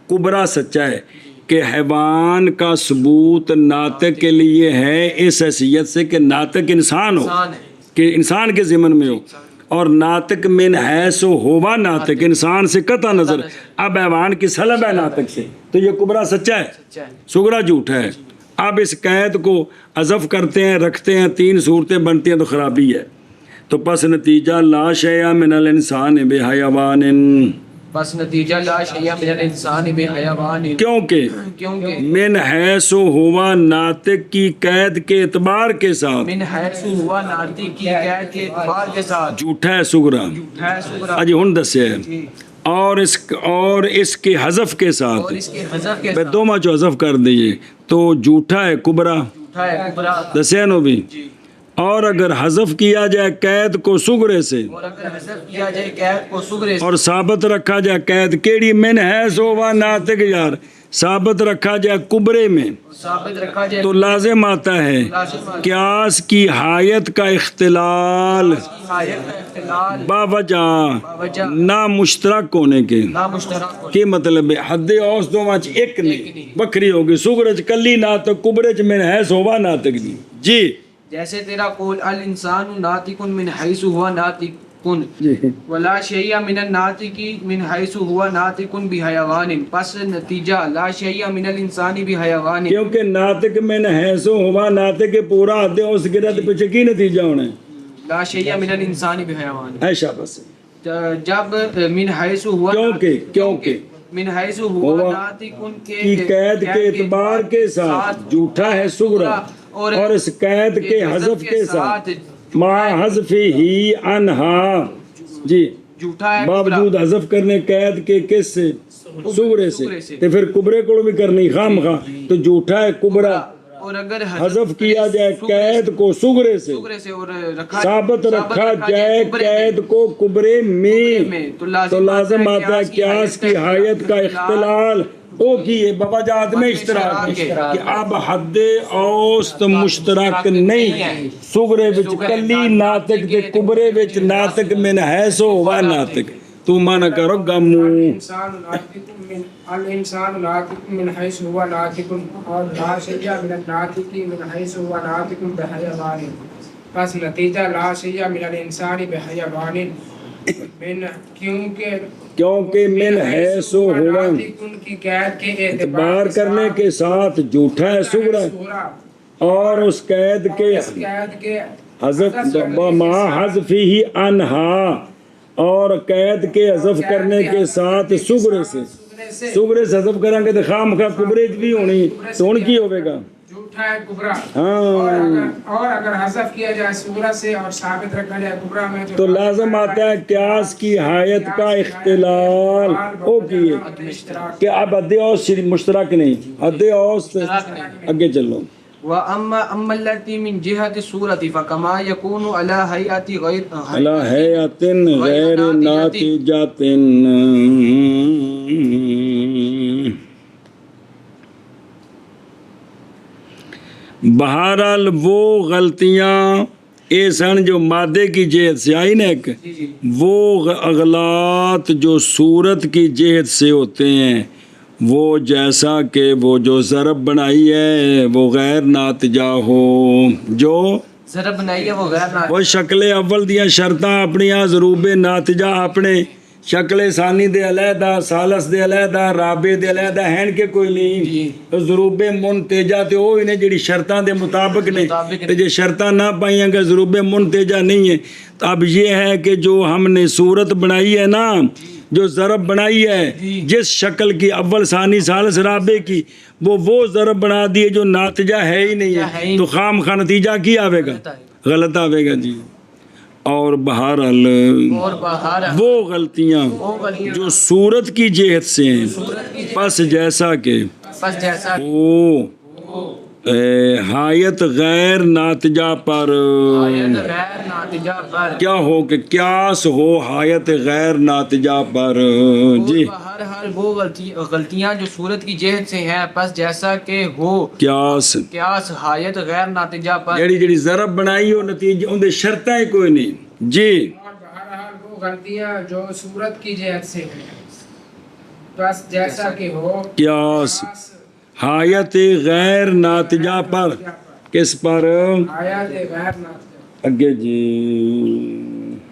کبرا سچا ہے کہ حیوان کا ثبوت ناطق کے لیے ہے اس حیثیت سے کہ ناطق انسان ہو، کہ انسان کے ضمن میں ہو، اور ناطق من حیث ہوا ناطق انسان سے قطع نظر. اب حیوان کی سلب ہے ناطق سے، تو یہ کبرا سچا ہے، صغرا جھوٹا ہے. اب اس قید کو حذف کرتے ہیں، رکھتے ہیں، تین صورتیں بنتی ہیں تو خرابی ہے. تو پس نتیجہ لا شیء من الانسان بحیوان، بس نتیجہ لا شیء من الانسان بحیوان، کیونکہ من حیث ہوا ناطق کی قید کے اعتبار کے ساتھ، من حیث ہوا ناطق کی قید کے اعتبار کے ساتھ جھوٹا ہے صغرا. اجی ہن دسے اور اس کے حذف کے ساتھ دوما جو حذف کر دیے تو جھوٹا ہے کبرا، دسے نو بھی. اور اگر حذف کیا جائے قید کو صغرے سے، اور ثابت رکھا جائے قید کیڑی من حیث ہوا ناطق، یار ثابت رکھا جائے کبرے میں، تو لازم آتا ہے قیاس کی حایت کا اختلال باوجہ نہ مشترک ہونے کے. کی مطلب ہے حد اوسط دو وچ ایک نہیں، بکری ہوگی صغرے چ کلی ناطق، کبرے چ من حیث ہوا ناطق. جی جیسے تیرا قول الانسان ناطق من حیث ہوا ناطق ولا شیء من الناطق من حیث ہوا ناطق بحیوان، پس نتیجہ لا شیء من الانسان بحیوان، کیونکہ ناطق من حیث ہوا ناطق پورا حد اوسط گرا تو پیچھے کی نتیجہ ہونا ہے؟ لا شیء من الانسان بحیوان. ایشا بس جب من حیث ہوا، کیونکہ من حیث ہوا ناطق کی قید کے اعتبار کے ساتھ جھوٹا ہے صغرا، اور اس قید کے حذف کے ساتھ ما حذف ہی انہا، جی باوجود حذف کرنے قید کے کس سے؟ صغرے سے. تو پھر کبرے کو بھی کرنی خام خواہ، تو جھوٹا ہے کبرا. اور اگر حذف کیا جائے قید کو صغرے سے، ثابت رکھا جائے قید کو کبرے میں، تو لازم آتا ہے قیاس کی حایت کا اختلال او کی بابا جات میں اشتراک کہ اب حد اوسط مشترک نہیں، صغرے وچ کلی ناطق تے کبرے وچ ناطق من حیث ہوا ناطق. تو مانا کرو گمو الانسان ناطق من حیث ہوا ناطق، اور لا شیء من الناطق من حیث ہوا ناطق بحیوان، پس نتیجہ لا شیء من الانسان بحیوان، کیونکہ من حیث ہوا کی قید کے اعتبار کرنے کے ساتھ جھوٹا ہے صغرا، اور اس قید کے حذف ما حذف ہی انہا، اور قید کے حذف کرنے کے ساتھ صغرے سے حذف کریں گے تو خام خواہ کبرے بھی ہونی، تو ان کی ہوئے گا ہے کبرا، ہاں اور اگر حذف کیا جائے صورت سے اور ثابت رکھا جائے کبرا میں تو لازم آتا ہے قیاس کی حیت کا اختلال او کیے کہ اب حد اوس مشترک نہیں، حد اوس اگے چلو. وأما التي من جهة الصورة فكما يكون على هيئة غير على هيئة غیر ناتجة. بہرحال وہ غلطیاں اے سن جو مادے کی جہت سے آئی نا ایک، وہ اغلاط جو صورت کی جہت سے ہوتے ہیں، وہ جیسا کہ وہ جو ضرب بنائی ہے وہ غیر ناتجہ ہو، جو ضرب بنائی ہے وہ غیر ناتجہ، وہ شکل اول دیاں شرطاں اپنی ضروب ناتجہ اپنے شکل ثانی دے علیحدہ، ثالث دے علیحدہ، رابع دے علیحدہ ہیں کہ کوئی نہیں. ضروب منتجہ تے وہ نے جڑی شرطاں دے مطابق نے، تے جے شرطاں نہ پائیں گے ضروب منتجہ نہیں ہے. تو اب یہ ہے کہ جو ہم نے صورت بنائی ہے نا، جو ضرب بنائی ہے جس شکل کی اول ثانی ثالث رابع کی، وہ ضرب بنا دیے جو ناتجہ ہے ہی نہیں ہے، تو خام خواہ نتیجہ کی آوے گا؟ غلط آوے گا جی. اور بہرحال وہ غلطیاں جو صورت کی جہت سے ہیں، پس جیسا کہ وہ حایت غیر ناتجہ پر کیا ہو کہ قیاس ہو حایت غیر ناتجہ پر. جی بہرحال وہ غلطیاں جو صورت کی جہت سے ہیں، پس جیسا کہ ہو قیاس حایت غیر ناتجہ پر، جڑی ضرب بنائی ہو نتیجہ ان دے شرطیں کوئی نہیں. جی اور بہرحال وہ غلطیاں جو صورت کی جہت سے ہیں، بس جیسا کہ ہو قیاس حایت غیر ناتجہ پر، کس پر؟ آیات غیر ناتجہ. اگے جی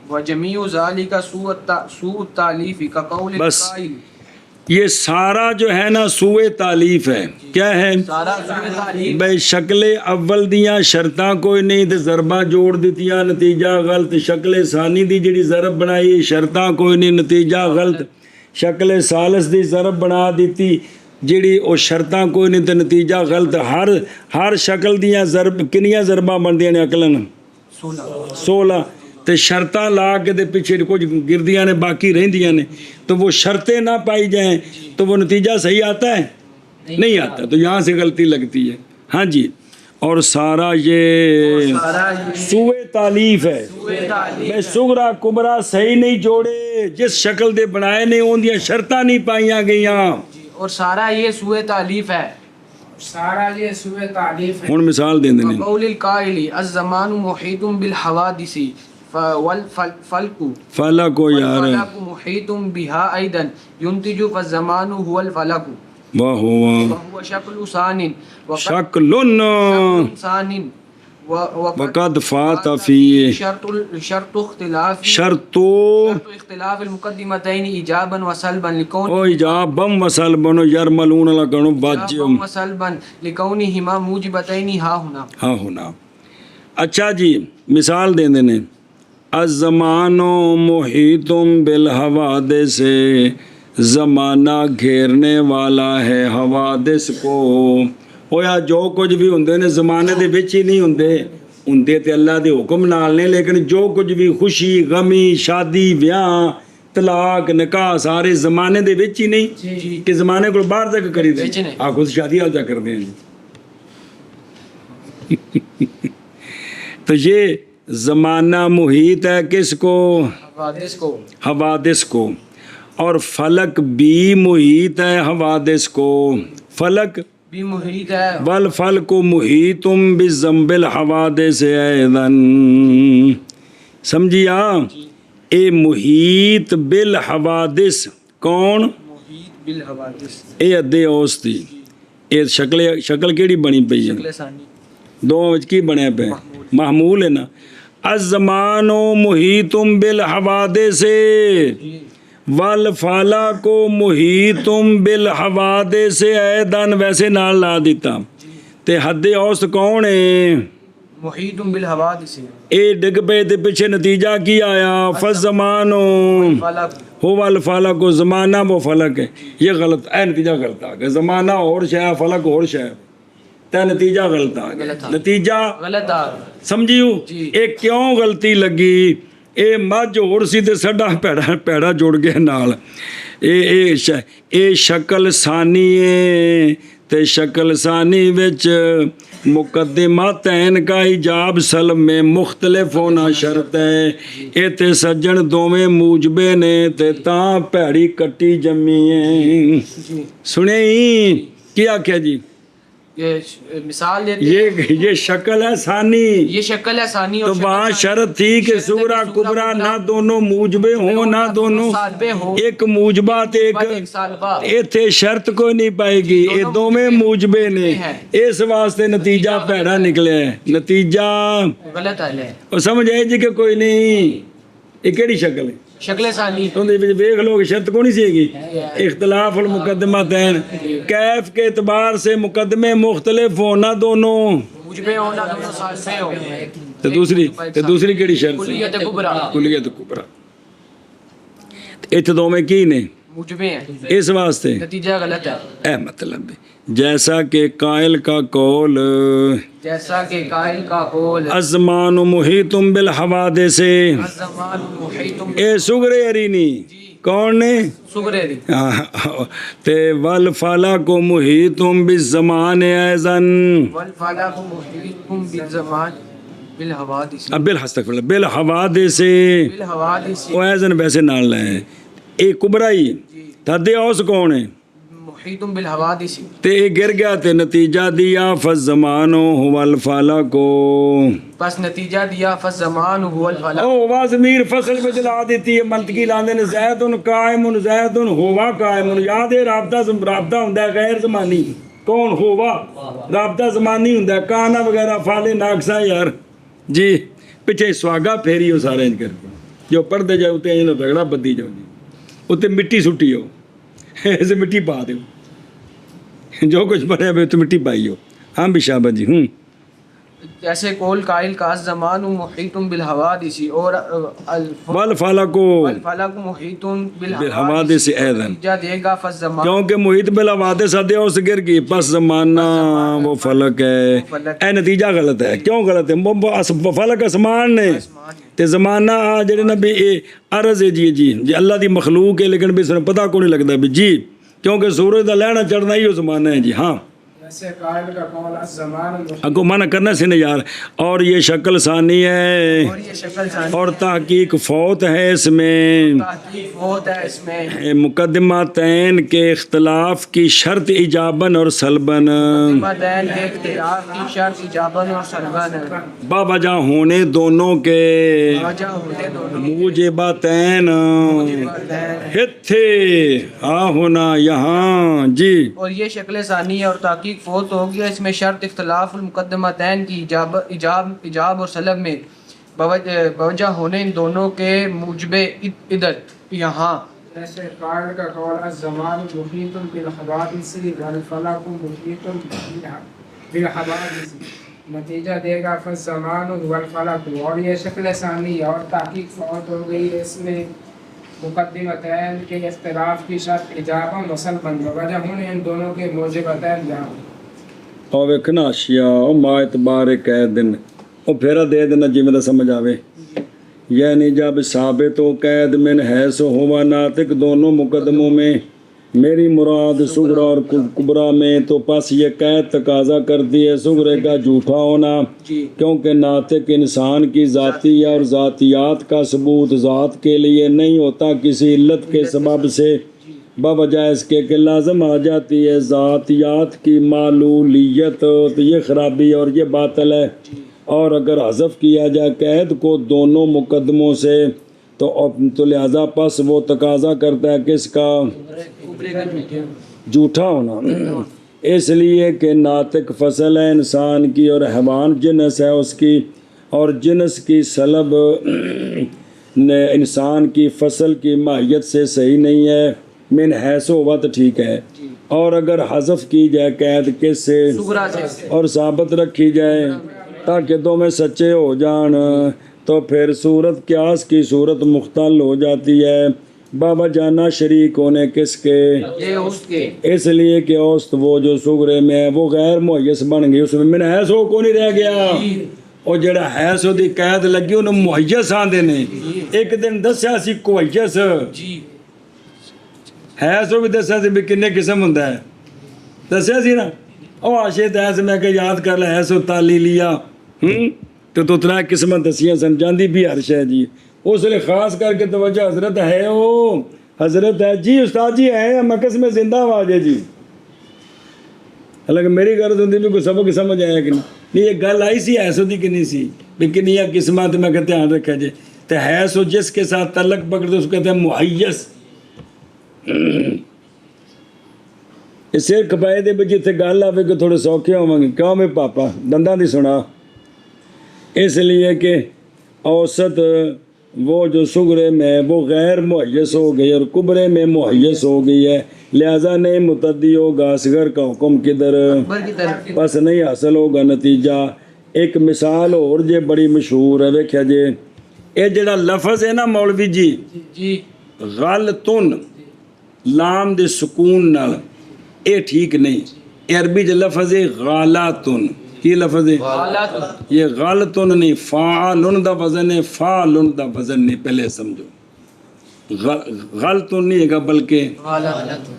وجمیع ذالک سوء التالیف کقول بس القائل، یہ سارا جو ہے نا سوء تالیف ہے. کیا ہے؟ سارا سوء تالیف، بھائی شکل اول دیاں شرطاں کوئی نہیں تے ضرباں جوڑ دیتیاں نتیجہ غلط. شکل ثانی دی جڑی ضرب بنائی شرطاں کوئی نہیں نتیجہ غلط. شکل ثالث دی ضرب بنا دیتی جڑی او شرطاں کوئی نہیں تے نتیجہ غلط. ہر شکل دیاں ضرب کنیاں ضرباں بندیاں نے عقلن 16 تے شرطاں لا کے دے پیچھے کچھ گردیاں نے باقی رہندیاں نے، تو وہ شرطیں نہ پائی جائیں تو وہ نتیجہ صحیح آتا ہے؟ نہیں آتا. تو یہاں سے غلطی لگتی ہے. ہاں جی. اور سارا یہ سوء تالیف ہے. میں صغرا کبرا صحیح نہیں جوڑے، جس شکل دے بنائے نے ان دیاں شرطاں نہیں پائیاں گئیاں، اور سارا یہ سوء تالیف ہے. سارا یہ سوء تعلیف ہے. ہن مثال دیں دیں. قول القائل الزمان محیط بالحوادث والفلک فلک و یار والفلک محیط بها ایضا ينتج فالزمان هو الفلک وهو شکل ثان شکل ثان وقد فات فی شرط اختلاف المقدمتین ایجابا وسلبا لکون او ایجابم وسلبن یرملون لکنو باجم وسلبا لکونہما موجبتین ہا ہونا. اچھا جی مثال دیں دینے. الزمان محیط بالحوادث، زمانہ گھیرنے والا ہے حوادث کو. ہویا جو کچھ بھی ہوندے نے زمانے دے وچ ہی نہیں ہوندے تے اللہ دے حکم نال نے، لیکن جو کچھ بھی خوشی غمی شادی بیاہ طلاق نکاح سارے زمانے دے وچ ہی نہیں کہ زمانے کو باہر تک کری دے. آپ خود شادی حال تک کر دیں. تو یہ زمانہ محیط ہے کس کو؟ حوادث کو. اور فلک بھی محیط ہے حوادث کو. فلک بھی محیط ہے. والفلک محیط بذنب الحوادث ایضا. سمجھیا؟ اے محیط بالحوادث کون؟ محیط بالحوادث. اے ادے اوس تھی. اے شکل کیڑی بنی پئی ہے؟ دو وچ کی بنیا پہ؟ محمول ہے نا. الزمان محیط بالحوادث والفلک محیط بالحوادث ایضا، ویسے نال لا دیتا. تے حد اوسط کون ہے؟ محیط بالحوادث. اے ڈگ پہ تے پیچھے نتیجہ کی آیا؟ فالزمان هو الفلک، زمانہ وہ فلک ہے. یہ غلط ہے، نتیجہ غلط آ گیا. زمانہ اور شے فلک اور شے. تے نتیجہ غلط آ گیا نتیجہ غلط آ سمجھیو یہ کیوں غلطی لگی اے مجھ ہور سی تے ساڈا پیڑا جڑ گیا نال اے شکل ثانی ہے تے شکل ثانی وچ مقدماتین کا ایجاب سلب میں مختلف ہونا شرط ہے اے تے سجن دوویں موجبے نے تے تاں پیڑی کٹی جمی ہے سنے ہی کیا کیا جی یہ مثال دیتے یہ شکل ہے ثانی یہ شکل ہے ثانی تو وہاں شرط تھی کہ سورہ کبرا نہ دونوں موجبے ہوں نہ دونوں ایک موجبات ایک ایتھے شرط کوئی نہیں پائے گی یہ دونوں موجبے نے اس واسطے نتیجہ پیڑا نکلے نتیجہ غلط ہے اور سمجھ آئے جی کہ کوئی نہیں یہ کیڑی شکل ہے شکل ثانی تو دیکھ لو کہ شرط کونی سی گی اختلاف المقدمتین کیف کے اعتبار سے مقدمے مختلف ہونا دونوں موجبے ہونا دونوں ساتھ سے ہو تو دوسری کیڑی شرط کلیت کبرا کلیت کبرا اتنے دو میں کی نے موجبے ہیں اس واسطے نتیجہ غلط ہے اے مطلب جیسا کہ قائل کا قول جیسا کہ قائل کا قول الزمان محیط بالحوادث الزمان محیط اے سغرے ارینی کون نے سغرے دی تے والفلک محیط بالزمان ایضا والفلک محیط بالزمان بالحوادث بالحوادث بالحوادث او ایضا ویسے نال لیں اے کبرائی تھدے اوس کون ہے محیط بالحوادث تے گر گیا تے نتیجہ دیا فالزمان هو الفلک بس نتیجہ دیا فالزمان هو الفلک او ضمیر فصل میں چلا دیتی ہے منطقی لاندے نے زید قائم زید ہوا قائم یاد ہے رابطہ ہوندا ہے غیر زمانی کون ہوا رابطہ زمانی ہوندا ہے کانا وغیرہ فعل ناقصہ یار جی پیچھے سواگا پھیری ہو سارے کر کے جو پردے جاؤ تے انہاں رگڑا بدی جاؤ جی اوتے مٹی سٹی ہو ایسے مٹی پا دو جو کچھ بنے ہوئے تو مٹی پائی ہو ہاں بھی شابہ جی جیسے قول قائل کا الزمان محیط بالحوادث اور والفلک محیط بالحوادث ایضا نتیجہ دے گا فالزمان کیونکہ محیط بالحوادث آدھے اس گر گئی پس زمانہ وہ فلک ہے اے نتیجہ غلط ہے کیوں غلط ہے فلک اسمان نے تے زمانہ جڑے نبی عرض ہے جی اللہ دی مخلوق ہے لیکن بھی اس نے پتہ کو نہیں لگتا بھی جی کیونکہ سورج دا لینا چڑھنا ہی وہ زمانہ ہے جی ہاں جیسے قائل کا قول الزمان اگو منع کرنا سے نہیں یار اور یہ شکل ثانی ہے اور یہ شکل ثانی اور تحقیق فوت ہے اس میں تحقیق ہوتا ہے اس میں مقدماتین کے اختلاف کی شرط ایجابن اور سلبن مدین کے اختلاف کی شرط ایجابن اور سلبن باوجہ ہونے دونوں کے وجہ ہوتے دونوں موجباتین ہتھے آ ہونا یہاں جی اور یہ شکل ثانی ہے اور تحقیق فوت ہو گیا اس میں شرط اختلاف المقدمتین کی ایجاب اور سلب میں بوجہ ہونے ان دونوں کے موجبے ادھر یہاں جیسے قائل کا قول الزمان محیط بالحوادث والفلک محیط بالحوادث نتیجہ دے گا فالزمان والفلک اور یہ شکل ثانی اور تحقیق فوت ہو گئی اس میں مقدمتین کے اختلاف کی شرط ایجابا مسلمن وجہ ہونے ان دونوں کے موجبتین جہاں اور ویکھنا اشیاء او ما اعتبار قید دن او پھیرا دے دینا جی میں دا سمجھ آوے یعنی جب ثابت و قید من حیث ہوا ناطق دونوں مقدموں میں میری مراد صغرا اور کبرا میں تو پس یہ قید تقاضا کرتی ہے صغرے کا جھوٹا ہونا کیونکہ ناطق انسان کی ذاتی اور ذاتیات کا ثبوت ذات کے لیے نہیں ہوتا کسی علت کے سبب سے بوجہ اس کے کہ لازم آ جاتی ہے ذاتیات کی معلولیت تو یہ خرابی اور یہ باطل ہے اور اگر حذف کیا جائے قید کو دونوں مقدموں سے تو لہذا پس وہ تقاضا کرتا ہے کس کا جھوٹا ہونا اس لیے کہ ناطق فصل ہے انسان کی اور حیوان جنس ہے اس کی اور جنس کی سلب انسان کی فصل کی ماہیت سے صحیح نہیں ہے من حیث ہوا تو ٹھیک ہے اور اگر حذف کی جائے قید کس سے اور ثابت رکھی جائے تاکہ دو میں سچے ہو جان تو پھر صورت قیاس کی صورت مختل ہو جاتی ہے بابا جانا شریک ہونے کس کے؟ یہ اس کے اس لیے کہ اوسط وہ جو سغرے میں ہے وہ غیر مہیس بن گئی، اس میں من حیث ہو کو نہیں رہ گیا، اور جڑا حیث ہو دی قید لگی انہوں مہیس آندے نے، ایک دن دسیا سی کوہیس جی حیث ہو بھی دسیا سی بھی کنے قسم ہوں ہے دسیا سی نا، او آشے حیث میں کہ یاد کر لے حیث و تالی لیا تو ترا قسمیں دسیاں سن جاندی بھی ہر شے جی، اس لیے خاص کر کے توجہ حضرت ہے او حضرت ہے جی استاد جی ہے مکس میں زندہ آواز ہے جی، حالانکہ میری غرض ہوتی بھی کوئی سبق سمجھ آیا کہ نہیں یہ گل آئی سی حیث دی کہ نہیں سی بھی کنیا قسمت میں کہ دھیان رکھا جائے تو حیث جس کے ساتھ تعلق پکڑ دو اس کو کہتے ہیں مہیس، اسے کپائے دے بچے تھے گل آوے کہ تھوڑے سوکھے ہوں گے کیوں میں پاپا دنداں دی سنا، اس لیے کہ اوسط وہ جو سغرے میں وہ غیر مہیس ہو گئی اور کبرے میں مہیس ہو گئی ہے، لہذا نہیں متعدی ہوگا اصغر کا حکم کدھر، اکبر کی طرف بس نہیں حاصل ہوگا نتیجہ۔ ایک مثال اور جے بڑی مشہور ہے، ویکھیا جے اے جڑا لفظ ہے نا مولوی جی جی غلطن لام دے سکون نال اے ٹھیک نہیں، اے عربی جو لفظ ہے غالاتن، کی لفظ ہے غلط یہ غلطن نہیں، فاعلن دا وزن ہے، فاعلن دا وزن نہیں، پہلے سمجھو غلطن نہیں ہے گا بلکہ غلط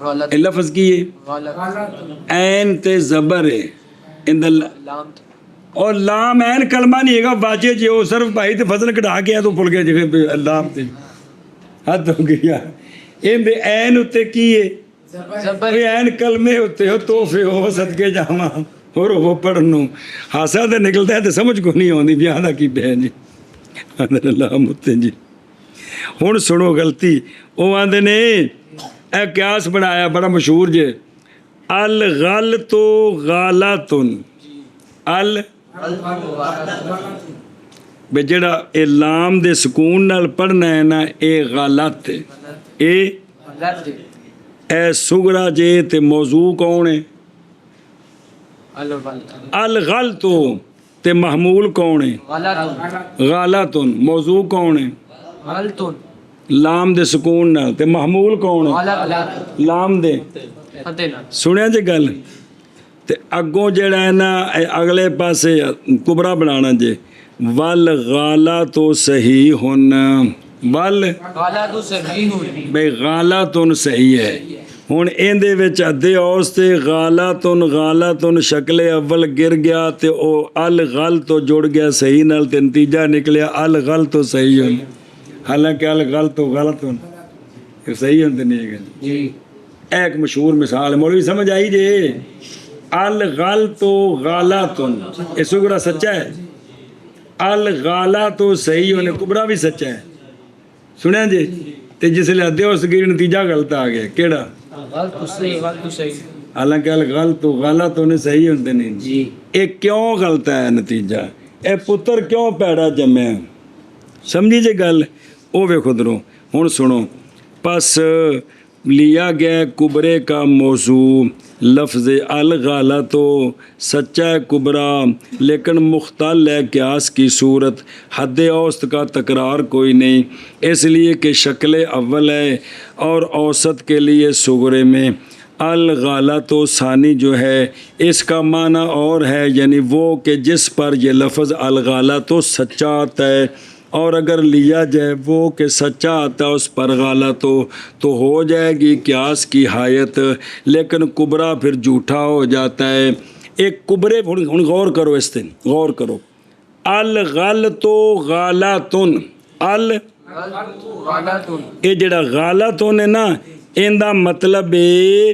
غلط اے لفظ کی ہے غلط عین تے زبر ہے ان دا لام اور لام عین کلمہ نہیں ہے گا واجہ جی وہ صرف بھائی تے فضل کٹا کے تو بھول گیا جی لام تے حد ہو گیا ان دے عین اتے کی ہے زبر عین کلمے ہوتے ہو توفے ہو صدقے جاواں اور وہ پڑھنو ہاسا تے نکلتا ہے تے سمجھ کو نہیں آندی بیاہ دا کی پہ جی اللہ متے جی۔ ہن سنو غلطی او آندے نے اے قیاس بنایا بڑا مشہور جے الغلط غالاتن بے جڑا اے لام دے سکون نال پڑھنا ہے نا اے غلط ہے، اے غلط اے سغرا جے تے موضوع کون ہے الغلط الغلط تے محمول کون ہے غلط غالاتن، موضوع کون ہے غلط لام دے سکون نال تے محمول کون ہے غلط لام دے، فتح سنیا جے گل تے اگوں جڑا ہے نا اے اگلے پاسے کبرا بنانا جے ول غالا تو صحیح ہن ول غلط صحیح ہوئی بے غالاتن صحیح ہے، ہن این دے وچ ادھے اوس تے غالاتن شکل اول گر گیا تے او الغلط جڑ گیا صحیح نال تے نتیجہ نکلیا الغلط صحیح ہن، حالانکہ الغلط غلط ہن صحیح ہوندے نہیں ہے جی ایک مشہور مثال ہے مولوی سمجھ آئی جے الغلط غالاتن یہ سغرا سچا ہے، الغالات صحیح ہونے کبرا بھی سچا ہے، سنیا جی تے جس لئے ادھے اس گری نتیجہ غلط آ گیا کیڑا غلط صحیح حالانکہ الغلط غلط ہونے صحیح ہوندے نہیں جی اے کیوں غلط ہے نتیجہ، اے پتر کیوں پیڑا جمع ہے، سمجھی جے گل او وے خود رو ہن سنو پس لیا گیا کبرے کا موضوع لفظ الغالۃ سچا ہے کبرا لیکن مختل ہے قیاس کی صورت، حد اوسط کا تکرار کوئی نہیں، اس لیے کہ شکل اول ہے اور اوسط کے لیے صغرے میں الغالۃ ثانی جو ہے اس کا معنی اور ہے، یعنی وہ کہ جس پر یہ لفظ الغالۃ سچا آتا ہے، اور اگر لیا جائے وہ کہ سچا آتا ہے اس پر غلط تو ہو جائے گی قیاس کی حایت، لیکن کبرا پھر جھوٹا ہو جاتا ہے۔ ایک کبرے ہن غور کرو اس دن غور کرو الغلط غالاتن غلط یہ جڑا غالاتن ہے نا ان دا مطلب ہے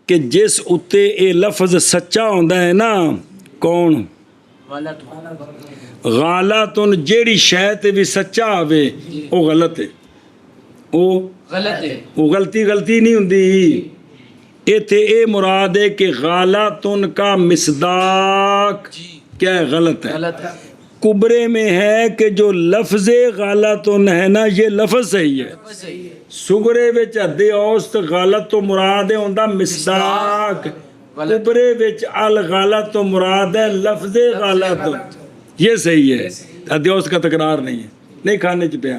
کہ جس اتے یہ لفظ سچا ہوندا ہے نا کون غلط غالاتن جیڑی شے تے بھی سچا آوے او غلط ہے، او غلط ہے وہ غلطی نہیں ہوندی، ایتھے اے مراد ہے کہ غالاتن کا مصداق کیا ہے غلط ہے، غلط ہے کبرے میں ہے کہ جو لفظ غالاتن ہے نا یہ لفظ صحیح ہے، صحیح ہے سغرے وچ ادھے اوسط غلط تو مراد ہے ہوندا مصداق، کبرے وچ الغلط تو مراد ہے لفظ غلط، یہ صحیح ہے ادھے اوسط کا تکرار نہیں ہے، نہیں کھانے چ پیا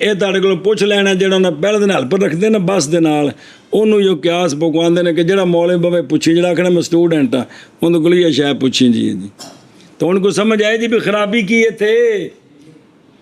ਇਹ ਤੁਹਾਡੇ ਕੋਲ ਪੁੱਛ ਲੈਣਾ ਜਿਹੜਾ ਉਹਨਾਂ ਪਹਿਲੇ ਦਿਨ ਹੈਲਪਰ ਰੱਖਦੇ ਨਾ ਬੱਸ ਦੇ ਨਾਲ ਉਹਨੂੰ ਜੋ ਕਿਆਸ ਪਕਵਾਉਂਦੇ ਨੇ ਕਿ ਜਿਹੜਾ ਮੌਲੇ ਬਵੇ ਪੁੱਛੀ ਜਿਹੜਾ ਆਖਣਾ ਮੈਂ ਸਟੂਡੈਂਟ ਆ ਉਹਨੂੰ ਕੋਲ ਇਹ ਸ਼ਾਇਦ ਪੁੱਛੀ ਜੀ ਤਾਂ ਉਹਨਾਂ ਕੋ ਸਮਝ ਆਏ ਜੀ ਵੀ ਖਰਾਬੀ ਕੀ ਇੱਥੇ